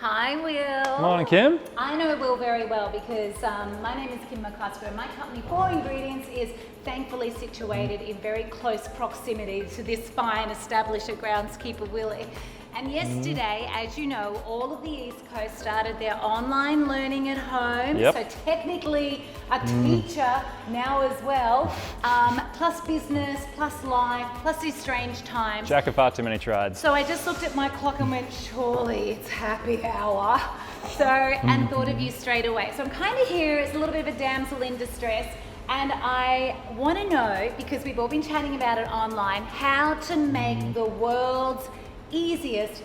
Hi, Will. Morning, Kim. I know Will very well because my name is Kim McCosker and my company, 4 Ingredients, is thankfully situated in very close proximity to this fine establisher groundskeeper, Willie. And yesterday, as you know, all of the East Coast started their online learning at home. Yep. So technically a teacher now as well, plus business, plus life, plus these strange times. Jack of far too many trades. So I just looked at my clock and went, surely it's happy hour. So, and thought of you straight away. So I'm kind of here as a little bit of a damsel in distress. And I want to know, because we've all been chatting about it online, how to make the world's easiest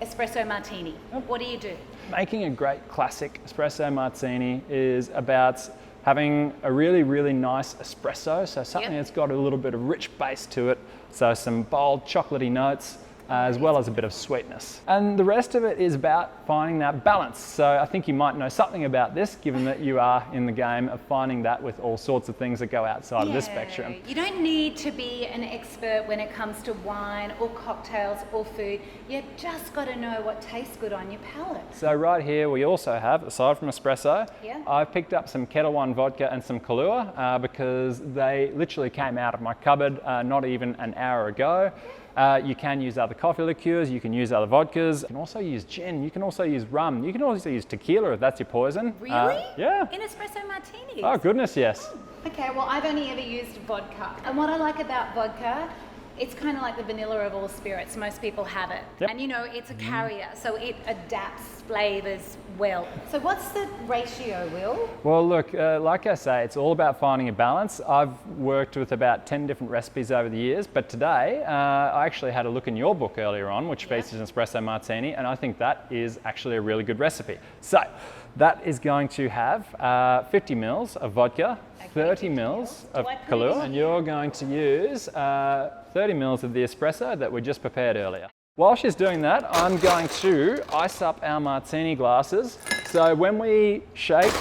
espresso martini. What do you do? Making a great classic espresso martini is about having a really, really nice espresso. So something that's got a little bit of rich base to it. So some bold chocolatey notes, as well as a bit of sweetness. And the rest of it is about finding that balance. So I think you might know something about this, given that you are in the game of finding that with all sorts of things that go outside of this spectrum. You don't need to be an expert when it comes to wine or cocktails or food. You just got to know what tastes good on your palate. So right here we also have, aside from espresso, I've picked up some Kettle One vodka and some Kahlua because they literally came out of my cupboard not even an hour ago. You can use other coffee liqueurs, you can use other vodkas, you can also use gin, you can also use rum, you can also use tequila if that's your poison. Really? Yeah. In espresso martinis? Oh goodness, yes. Okay, well I've only ever used vodka. And what I like about vodka, it's kind of like the vanilla of all spirits. Most people have it. Yep. And you know, it's a carrier, so it adapts flavors well. So what's the ratio, Will? Well look, like I say, it's all about finding a balance. I've worked with about 10 different recipes over the years, but today I actually had a look in your book earlier on, which features an espresso martini, and I think that is actually a really good recipe. So that is going to have 50 mils of vodka, 30 mils of Kahlua, and you're going to use 30 mils of the espresso that we just prepared earlier. While she's doing that, I'm going to ice up our martini glasses. So when we shake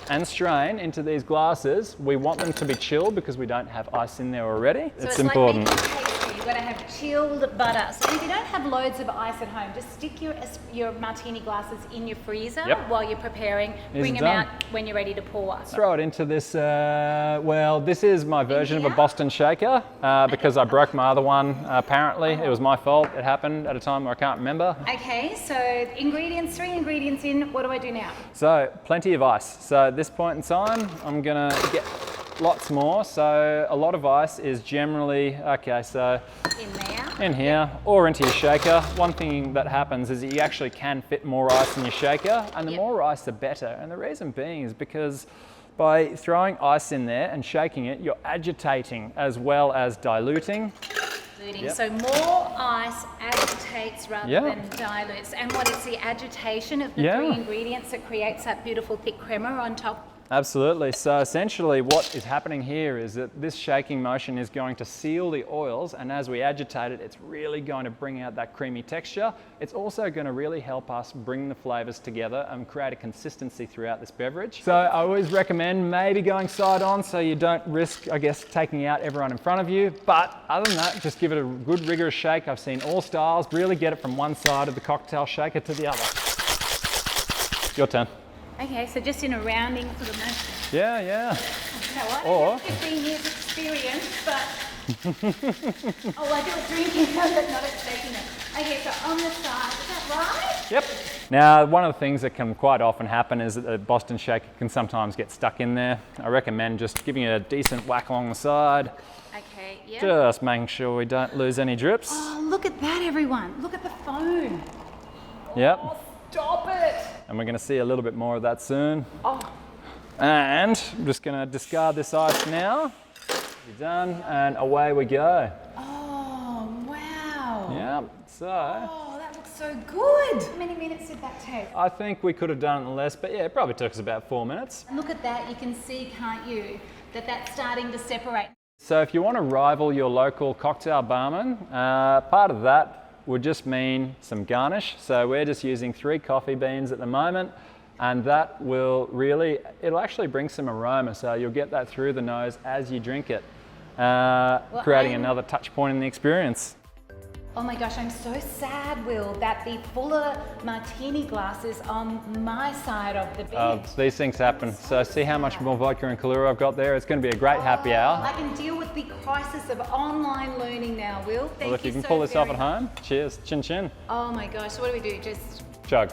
and strain into these glasses, we want them to be chilled because we don't have ice in there already. So it's important. Like making pastry, you've got to have chilled butter. So if you don't have loads of ice at home, just stick your martini glasses in your freezer while you're preparing. Bring them out when you're ready to pour. Throw it into this, well, this is my version of a Boston shaker because I broke my other one, apparently. It was my fault. It happened at a time where I can't remember. Okay, so ingredients, 3 ingredients in. What do I do now? So plenty of ice. So at this point in time, I'm gonna get lots more. So a lot of ice is generally, okay, so in here or into your shaker. One thing that happens is that you actually can fit more ice in your shaker, and the more ice the better. And the reason being is because by throwing ice in there and shaking it, you're agitating as well as diluting. So more ice agitates rather than dilutes. And what is the agitation of the 3 ingredients that creates that beautiful thick crema on top? Absolutely. So essentially what is happening here is that this shaking motion is going to seal the oils, and as we agitate it, it's really going to bring out that creamy texture. It's also going to really help us bring the flavors together and create a consistency throughout this beverage. So I always recommend maybe going side on so you don't risk, I guess, taking out everyone in front of you. But other than that, just give it a good rigorous shake. I've seen all styles. Really get it from one side of the cocktail shaker to the other. Your turn. Okay, so just in a rounding sort of motion. Yeah. You know what? I have 15 years experience, but I do it drinking, but not at shaking it. Okay, so on the side, is that right? Yep. Now, one of the things that can quite often happen is that the Boston shaker can sometimes get stuck in there. I recommend just giving it a decent whack along the side. Okay, Just making sure we don't lose any drips. Oh, look at that, everyone. Look at the foam. Yep. Oh, stop it. And we're going to see a little bit more of that soon. Oh. And I'm just going to discard this ice now. You're done, and away we go. Oh, wow. Yep. So. Oh, that looks so good. How many minutes did that take? I think we could have done it in less, but yeah, it probably took us about 4 minutes. And look at that. You can see, can't you, that that's starting to separate. So if you want to rival your local cocktail barman, part of that would just mean some garnish. So we're just using 3 coffee beans at the moment, and that will really, it'll actually bring some aroma. So you'll get that through the nose as you drink it, creating another touch point in the experience. Oh my gosh, I'm so sad, Will, that the fuller martini glass is on my side of the bed. These things happen. So see how much more vodka and Kahlua I've got there? It's going to be a great happy hour. I can deal with the crisis of online learning now, Will. Thank Well, if you can so pull this off very at home, cheers, chin chin. Oh my gosh, what do we do? Just Chug.